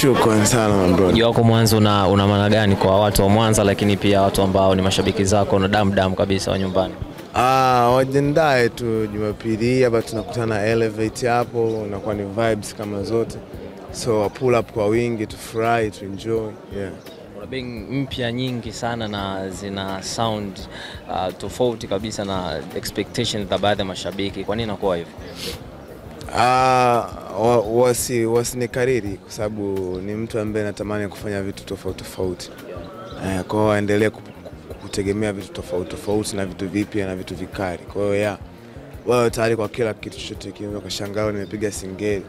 Shukrani sana bro. Mji wako Mwanza una maana gani kwa watu wa Mwanza, lakini pia watu ambao ni mashabiki zako na damu kabisa wa nyumbani? Wajendae tu Jumapili hapa tunakutana Elevate hapo, unakuwa ni vibes kama zote. So pull up kwa wingi, to fry, to enjoy. Yeah. Kuna bang mpya nyingi sana na zina sound tofauti kabisa na expectations za baadhi ya mashabiki. Kwa nini inakuwa hivyo? Wasinikariri kwa sababu ni mtu ambaye anatamani kufanya vitu tofauti. Kwa hiyo aendelee kutegemea vitu tofauti na vitu vipya na vitu vikali. Kwa hiyo wao tayari kwa kila kitu chochote kile. Ukashangaa nimepiga singeli.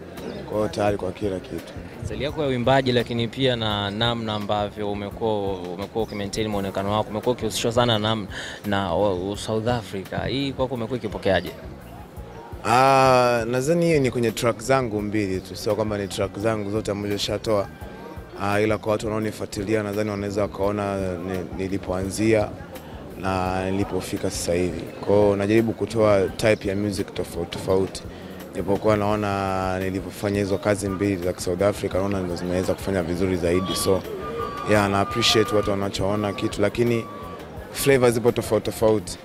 Kwa hiyo tayari kwa kila kitu. Sali yako ya uimbaji, lakini pia na namna ambavyo umekuwa ukimaintain muonekano wako, umekuwa ukihusishwa sana na South Africa. Hii kwako umekuwa ikipokeaje? Nadhani hiyo ni kwenye track zangu mbili tu, sio kwamba ni track zangu zote ambazo nishatoa. Ila kwa watu wanaonifuatilia nadhani wanaweza kaona nilipoanzia na nilipofika sasa hivi. Kwa hiyo najaribu kutoa type ya music tofauti. Nilipokuwa naona nilipofanya hizo kazi mbili za South Africa naona ndio zinaweza kufanya vizuri zaidi. So na appreciate watu wanachoona kitu, lakini flavors zipo tofauti.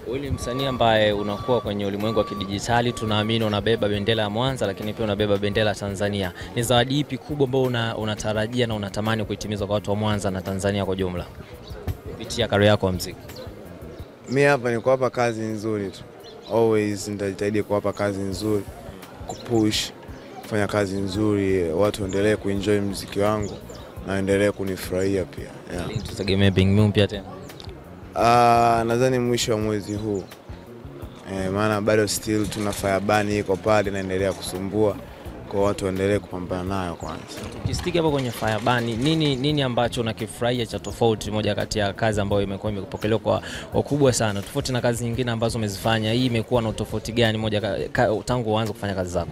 Wewe ni msanii ambaye unakuwa kwenye ulimwengu wa kidijitali, tunaamini unabeba bendera ya Mwanza lakini pia unabeba bendera ya Tanzania. Ni zawadi ipi kubwa ambayo unatarajia na unatamani kuitimiza kwa watu wa Mwanza na Tanzania kwa jumla kupitia career yako ya muziki? Mimi hapa ni kuwapa kazi nzuri tu. Always nitajitahidi kuwapa kazi nzuri, kupush, kufanya kazi nzuri, watu waendelee kuenjoy muziki wangu na endelee kunifurahia pia. Tutegemee Bing Moon pia tena? Nadhani mwisho wa mwezi huu. Maana bado still tuna Firebani iko pale naendelea kusumbua, kwa watu waendelee kupambana nayo kwanza. Ukistiki hapo kwenye Firebani, nini ambacho unakifurahia cha tofauti, moja kati ya kazi ambayo imekuwa imepokelewa kwa ukubwa sana tofauti na kazi nyingine ambazo umezifanya? Hii imekuwa na utofauti gani moja tangu uanze kufanya kazi zako?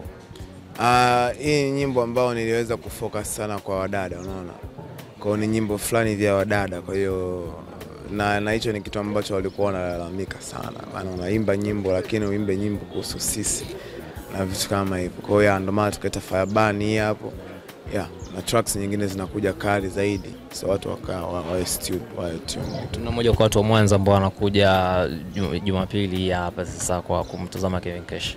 Hii ni nyimbo ambayo niliweza kufocus sana kwa wadada, unaona. Kwa ni nyimbo fulani vya wadada, kwa hiyo na hicho ni kitu ambacho walikuwa wanalalamika sana. Maana unaimba nyimbo lakini uimbe nyimbo kuhusu sisi na vitu kama hivyo. Kwa hiyo ndio maana tukaita Firebani hapo. Na tracks nyingine zinakuja kali zaidi. So watu wa studio tuna moja kwa watu wa Mwanza ambao wanakuja Jumapili hapa sasa kwa kumtazama Kevin Cash.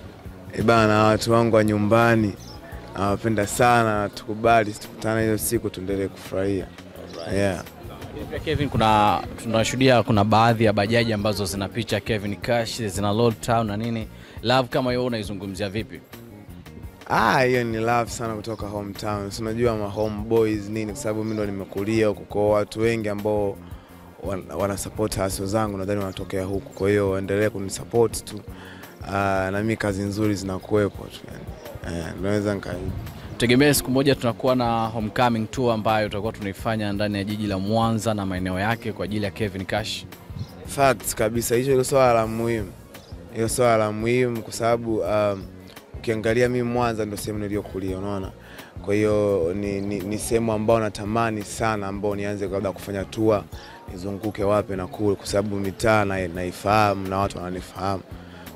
Watu wangu wa nyumbani nawapenda sana, tukubali tukutane hiyo siku tuendelee kufurahia. Kevin, tunashuhudia kuna baadhi ya bajaji ambazo zina picha Kevin Cash, zina Load Town na nini. Love kama hiyo unaizungumzia vipi? Hiyo ni love sana kutoka hometown. Unajua ma homeboys nini, kwa sababu mimi ndo nimekulia huko, kwa watu wengi ambao wana support hustle zangu nadhani wanatokea huko. Kwa hiyo waendelee kunisupport tu. Na mimi kazi nzuri zinakuwepo tu yani. Naweza tegemea siku moja tunakuwa na homecoming tour ambayo tutakuwa tunaifanya ndani ya jiji la Mwanza na maeneo yake kwa ajili ya Kevin Cash. Facts kabisa, hiyo ni swala la muhimu. Hiyo swala la muhimu kwa sababu ukiangalia mimi Mwanza ndio sehemu niliyokulia, unaona. Kwa hiyo ni sehemu ambayo natamani sana ambao nianze kabla kufanya tour, nizunguke wapi na kule, kwa sababu mitaa naifahamu na watu wananifahamu.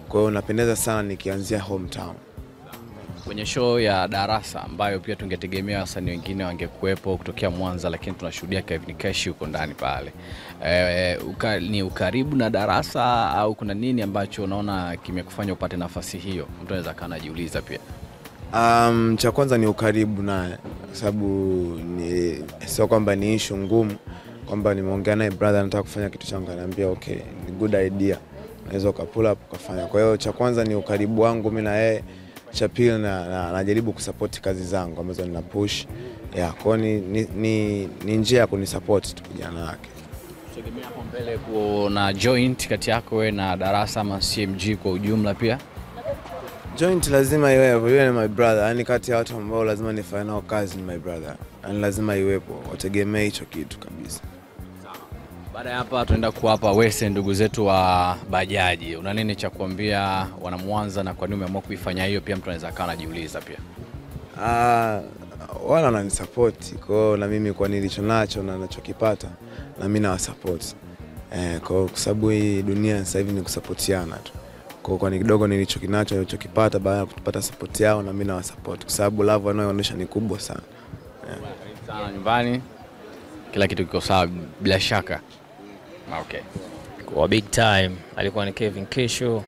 Kwa hiyo napendeza sana nikianzia hometown. Kwenye show ya Darasa ambayo pia tungetegemea wasanii wengine wangekuepo kutokea Mwanza, lakini tunashuhudia Kevin Cash yuko ndani pale. Ni ukaribu na Darasa au kuna nini ambacho unaona kimekufanya upate nafasi hiyo? Mtu anaweza kanajiuliza pia. Cha kwanza ni ukaribu naye, sababu sio kwamba ni issue ngumu, kwamba nimeongea naye brother nataka kufanya kitu changu, ananiambia okay, ni good idea, unaweza pull up ukafanya. Kwa hiyo cha kwanza ni ukaribu wangu mimi na yeye. Cha pili najaribu kusupport kazi zangu ambazo nina push. Kwa ni njia ya kunisupport tu kijana wake. Tegemea hapo mbele kuna joint kati yako wewe na Darasa ama CMG kwa ujumla pia? Joint lazima iwepo, yeye ni my brother. Yaani kati ya watu ambao lazima nifanye nao kazi ni my brother. Yaani lazima iwepo, wategemee hicho kitu kabisa. Baada ya hapa tunaenda kuwapa wese ndugu zetu wa bajaji. Una nini cha kuambia wana Mwanza na kwa nini umeamua kuifanya hiyo? Pia mtu anaweza kaa anajiuliza pia. Wala wananisupport. Kwa hiyo na mimi kwa nilicho nacho na ninachokipata na mimi nawasupport. Kwa sababu hii dunia sasa hivi ni kusupportiana tu. Kwa ni kidogo nilichokinacho nilichokipata baada ya kupata support yao na mimi nawasupport, kwa sababu love wanayoonyesha ni kubwa sana. Sana nyumbani. Kila kitu kiko sawa bila shaka. Okay. Kwa big time alikuwa ni Kevin Kesho,